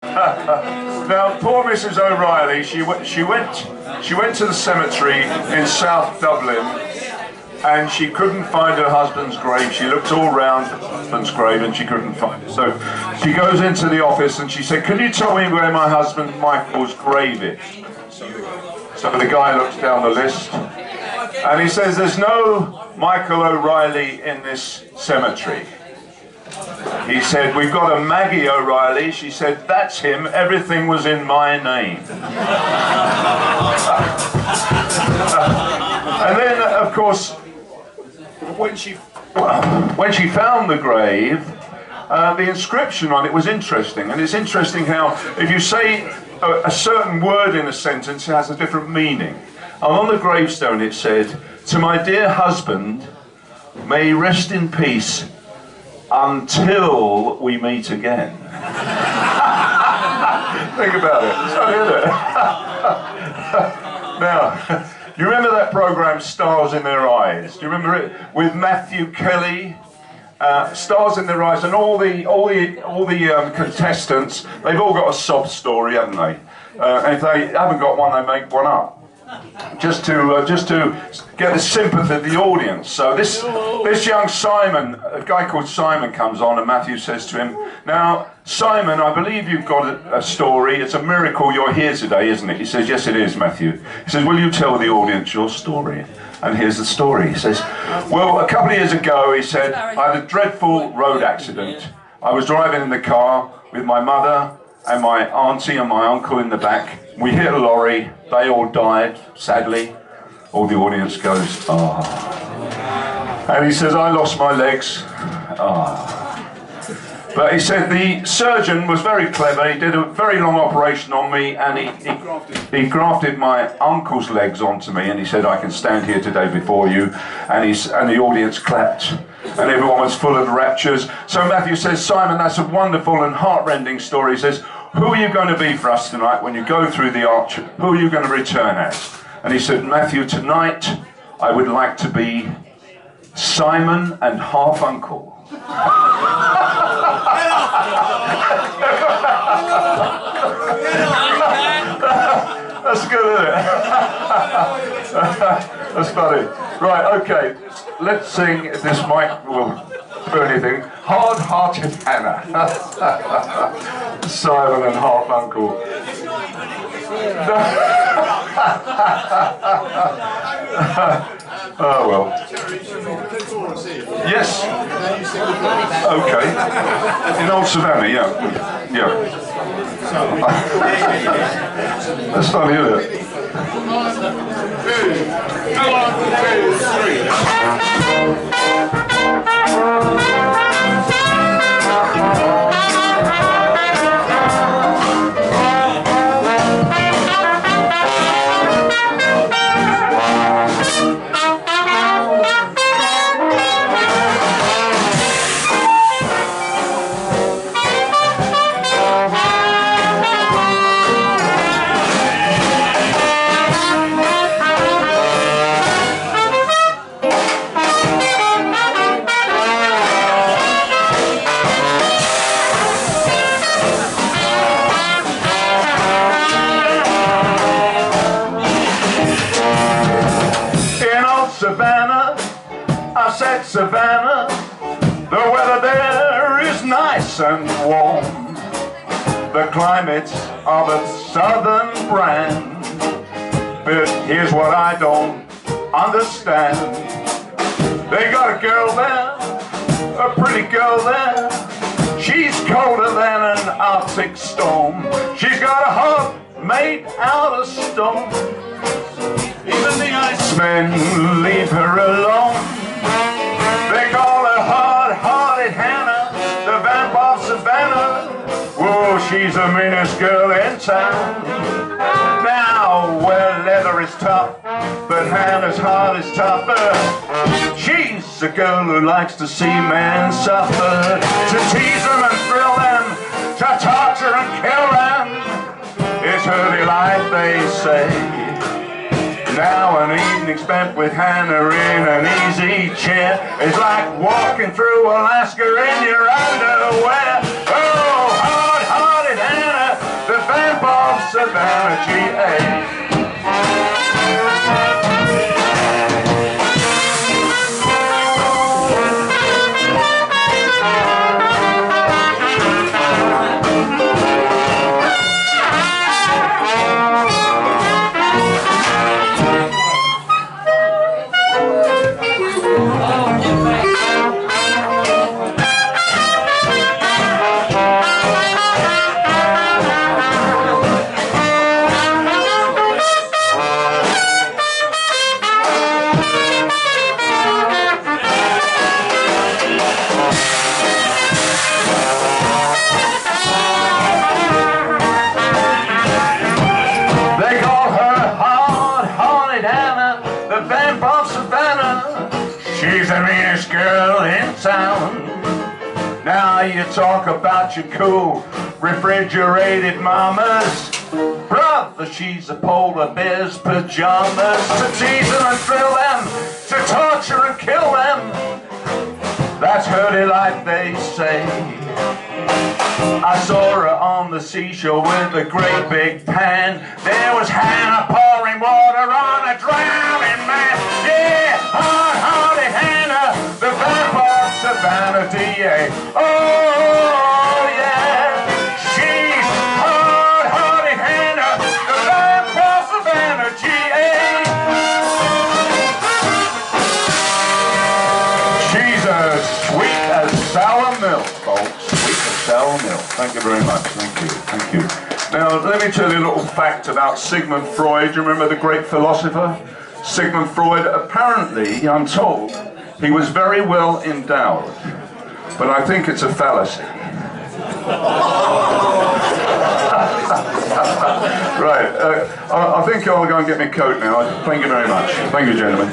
Now, poor Mrs. O'Reilly, she went to the cemetery in South Dublin, and she couldn't find her husband's grave. She looked all round her husband's grave and she couldn't find it. So she goes into the office and she said, "Can you tell me where my husband Michael's grave is?" So the guy looks down the list and he says, "There's no Michael O'Reilly in this cemetery." He said, "We've got a Maggie O'Reilly." She said, "That's him. Everything was in my name." And then, of course, when she found the grave, the inscription on it was interesting. And it's interesting how if you say a certain word in a sentence, it has a different meaning. And on the gravestone it said, "To my dear husband, may he rest in peace until we meet again." Think about it. It's funny, isn't it? Now, you remember that program Stars in Their Eyes? Do you remember it with Matthew Kelly? Stars in Their Eyes, and all the contestants, they've all got a sob story, haven't they? And if they haven't got one, they make one up, just to get the sympathy of the audience. So this young Simon, a guy called Simon, comes on, and Matthew says to him, "Now, Simon, I believe you've got a story. It's a miracle you're here today, isn't it?" He says, "Yes, it is, Matthew." He says, "Will you tell the audience your story?" And here's the story. He says, "Well, a couple of years ago," he said, "I had a dreadful road accident. I was driving in the car with my mother and my auntie and my uncle in the back. We hit a lorry. They all died, sadly." All the audience goes, "Ah." And he says, "I lost my legs." Ah. But he said the surgeon was very clever. He did a very long operation on me, and he grafted my uncle's legs onto me, and he said, "I can stand here today before you." And the audience clapped, and everyone was full of raptures. So Matthew says, "Simon, that's a wonderful and heart-rending story." He says, "Who are you going to be for us tonight when you go through the arch? Who are you going to return as?" And he said, "Matthew, tonight I would like to be Simon and half uncle." That's good, isn't it? That's funny. Right, okay. Let's sing, if this mic will do anything. Hard-Hearted Hannah. Simon and half uncle. Oh well. Yes. Okay. In Old Savannah, yeah. Yeah. That's funny, isn't it? 1, 2, 3. Savannah, the weather there is nice and warm. The climate's of a southern brand. But here's what I don't understand. They got a girl there, a pretty girl there. She's colder than an Arctic storm. She's got a heart made out of stone. Even the icemen leave her alone. They call her Hard-Hearted Hannah, the vamp of Savannah. Whoa, she's the meanest girl in town. Now, well, leather is tough, but Hannah's heart is tougher. She's a girl who likes to see men suffer, to tease them and thrill them, to torture and kill them. It's her delight, they say. Now an evening spent with Hannah in an easy chair is like walking through Alaska in your underwear. Oh, Hard-Hearted Hannah, Savannah, GA. She's the meanest girl in town. Now you talk about your cool refrigerated mamas. Brother, she's a polar bear's pajamas. To tease them and thrill them, to torture and kill them. That's her delight, they say. I saw her on the seashore with a great big pan. There was Hannah pouring water on a drowning man. Yeah, hard-hearted Hannah, the vampire Savannah, DA. Oh, yeah, she's hard-hearted Hannah, the vampire Savannah, GA. She's as sweet as sour milk, folks. Sour milk. Thank you very much. Thank you. Thank you. Now, let me tell you a little fact about Sigmund Freud. Do you remember the great philosopher? Sigmund Freud, apparently, I'm told, he was very well endowed. But I think it's a fallacy. Right. I think I'll go and get my coat now. Thank you very much. Thank you, gentlemen.